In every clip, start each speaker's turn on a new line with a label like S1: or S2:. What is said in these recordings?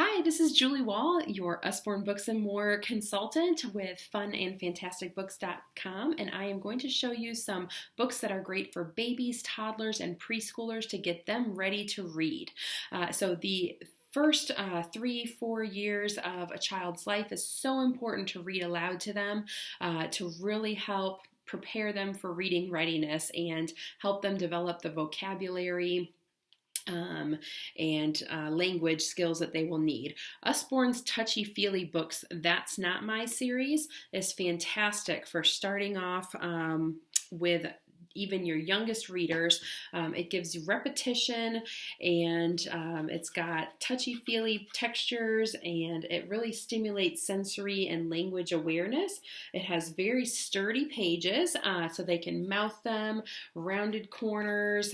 S1: Hi, this is Julie Wall, your Usborne Books and More consultant with funandfantasticbooks.com, and I am going to show you some books that are great for babies, toddlers, and preschoolers to get them ready to read. So the first 3-4 years of a child's life is so important to read aloud to them to really help prepare them for reading readiness and help them develop the vocabulary and language skills that they will need. Usborne's Touchy-Feely Books, That's Not My series, is fantastic for starting off with even your youngest readers. It gives you repetition, and it's got touchy-feely textures, and it really stimulates sensory and language awareness. It has very sturdy pages, so they can mouth them, rounded corners,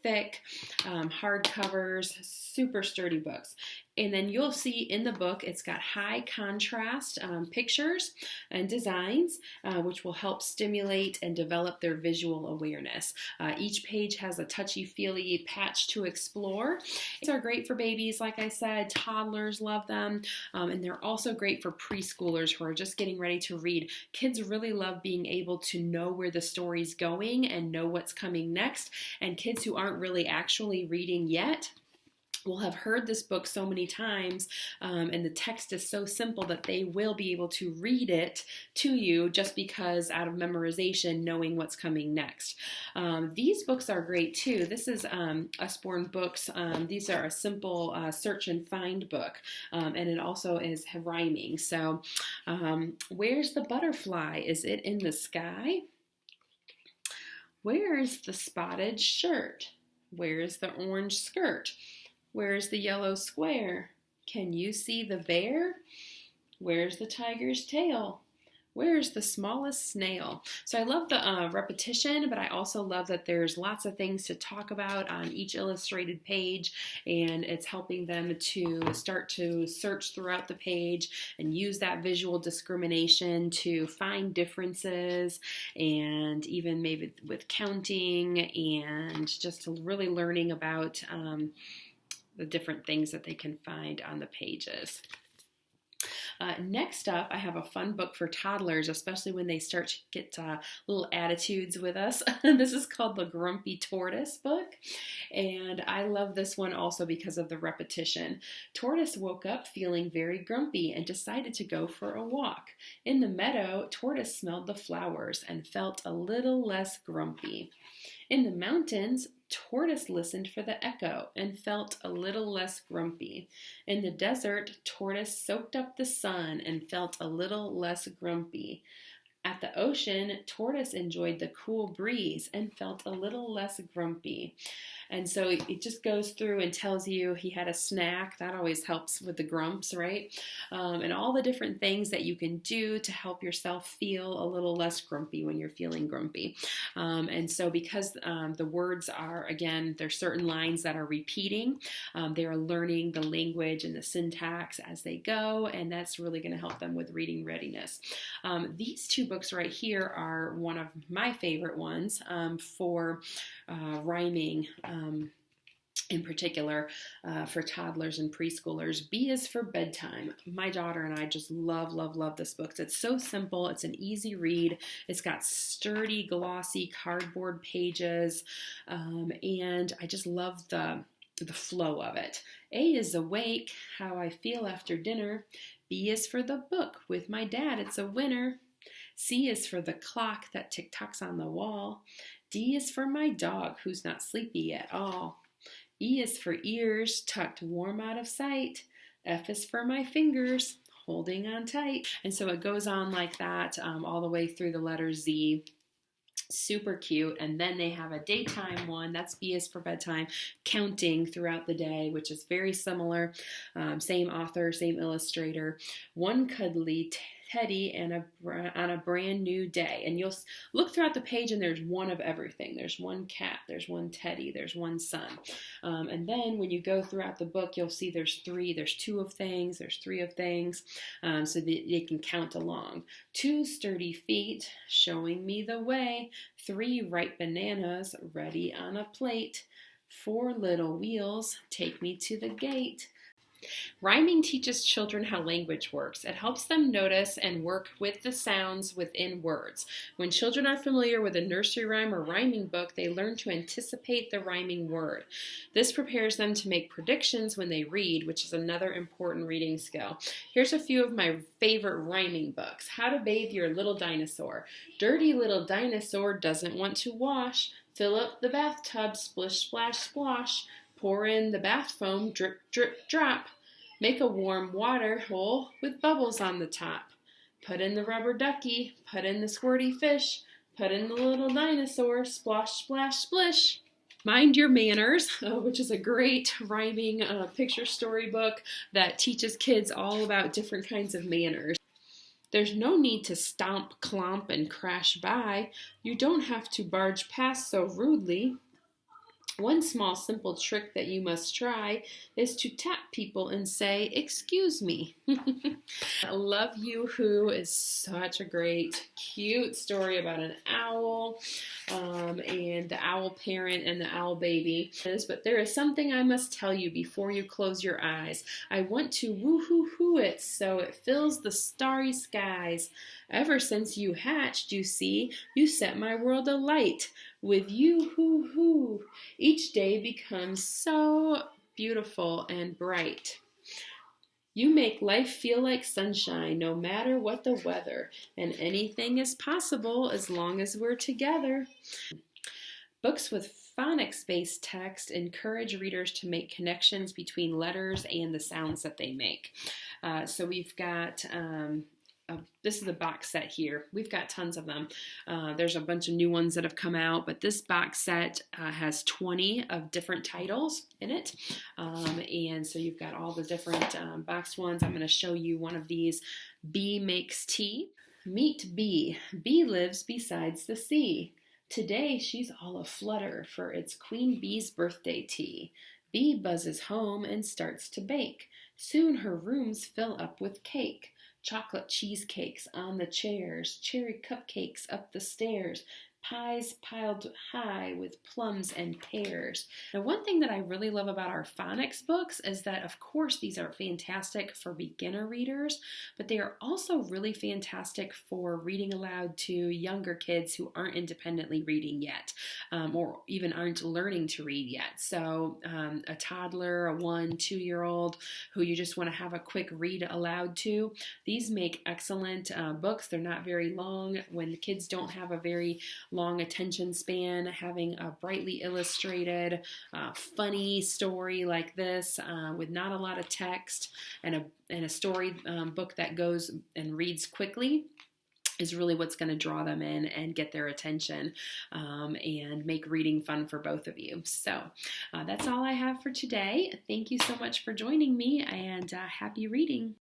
S1: thick, hard covers, super sturdy books. And then you'll see in the book, it's got high contrast pictures and designs, which will help stimulate and develop their visual awareness. Each page has a touchy-feely patch to explore. These are great for babies, like I said. Toddlers love them, and they're also great for preschoolers who are just getting ready to read. Kids really love being able to know where the story's going and know what's coming next, and kids who aren't really actually reading yet will have heard this book so many times, and the text is so simple that they will be able to read it to you just because out of memorization, knowing what's coming next. These books are great too. This is Usborne Books. These are a simple search and find book, and it also is rhyming. So where's the butterfly? Is it in the sky? Where's the spotted shirt? Where's the orange skirt? Where's the yellow square? Can you see the bear? Where's the tiger's tail? Where's the smallest snail? So I love the repetition, but I also love that there's lots of things to talk about on each illustrated page, and it's helping them to start to search throughout the page and use that visual discrimination to find differences, and even maybe with counting and just really learning about the different things that they can find on the pages. Next up, I have a fun book for toddlers, especially when they start to get little attitudes with us. This is called the Grumpy Tortoise book, and I love this one also because of the repetition. Tortoise woke up feeling very grumpy and decided to go for a walk. In the meadow, Tortoise smelled the flowers and felt a little less grumpy. In the mountains, Tortoise listened for the echo and felt a little less grumpy. In the desert, Tortoise soaked up the sun and felt a little less grumpy. At the ocean, Tortoise enjoyed the cool breeze and felt a little less grumpy. And so it just goes through and tells you he had a snack. That always helps with the grumps, right? And all the different things that you can do to help yourself feel a little less grumpy when you're feeling grumpy. And so because the words are, again, there's certain lines that are repeating, they are learning the language and the syntax as they go, and that's really going to help them with reading readiness. These two books right here are one of my favorite ones for rhyming, in particular for toddlers and preschoolers. B is for bedtime. My daughter and I just love, love, love this book. It's so simple. It's an easy read. It's got sturdy, glossy cardboard pages, and I just love the flow of it. A is awake, how I feel after dinner. B is for the book, with my dad, it's a winner. C is for the clock that tick-tocks on the wall. D is for my dog, who's not sleepy at all. E is for ears, tucked warm out of sight. F is for my fingers, holding on tight. And so it goes on like that all the way through the letter Z. Super cute. And then they have a daytime one. That's B is for bedtime, counting throughout the day, which is very similar. Same author, same illustrator. One cuddly teddy and on a brand new day. And you'll look throughout the page and there's one of everything. There's one cat, there's one teddy, there's one sun. And then when you go throughout the book, you'll see there's three. There's two of things, there's three of things, so that they can count along. 2 sturdy feet showing me the way. 3 ripe bananas ready on a plate. 4 little wheels take me to the gate. Rhyming teaches children how language works. It helps them notice and work with the sounds within words. When children are familiar with a nursery rhyme or rhyming book, they learn to anticipate the rhyming word. This prepares them to make predictions when they read, which is another important reading skill. Here's a few of my favorite rhyming books. How to Bathe Your Little Dinosaur. Dirty little dinosaur doesn't want to wash. Fill up the bathtub, splish, splash, splosh. Pour in the bath foam, drip, drip, drop. Make a warm water hole with bubbles on the top. Put in the rubber ducky, put in the squirty fish, put in the little dinosaur, splosh, splash, splish. Mind Your Manners, which is a great rhyming picture storybook that teaches kids all about different kinds of manners. There's no need to stomp, clomp, and crash by. You don't have to barge past so rudely. One small simple trick that you must try is to tap people and say, "Excuse me." Love You Who is such a great, cute story about an owl and the owl parent and the owl baby. But there is something I must tell you before you close your eyes. I want to woo-hoo-hoo it so it fills the starry skies. Ever since you hatched, you see, you set my world alight. With you, hoo-hoo, each day becomes so beautiful and bright. You make life feel like sunshine, no matter what the weather, and anything is possible as long as we're together. Books with phonics-based text encourage readers to make connections between letters and the sounds that they make. So we've got... this is the box set here. We've got tons of them. There's a bunch of new ones that have come out, but this box set has 20 of different titles in it. And so you've got all the different boxed ones. I'm going to show you one of these. Bee Makes Tea. Meet Bee. Bee lives besides the sea. Today she's all aflutter, for it's Queen Bee's birthday tea. Bee buzzes home and starts to bake. Soon her rooms fill up with cake. Chocolate cheesecakes on the chairs, cherry cupcakes up the stairs, pies piled high with plums and pears. Now, one thing that I really love about our phonics books is that, of course, these are fantastic for beginner readers, but they are also really fantastic for reading aloud to younger kids who aren't independently reading yet, or even aren't learning to read yet. So a toddler, a 1-2-year-old who you just want to have a quick read aloud to, these make excellent books. They're not very long. When the kids don't have a very long attention span, having a brightly illustrated, funny story like this with not a lot of text and a story book that goes and reads quickly is really what's going to draw them in and get their attention and make reading fun for both of you. So that's all I have for today. Thank you so much for joining me, and happy reading.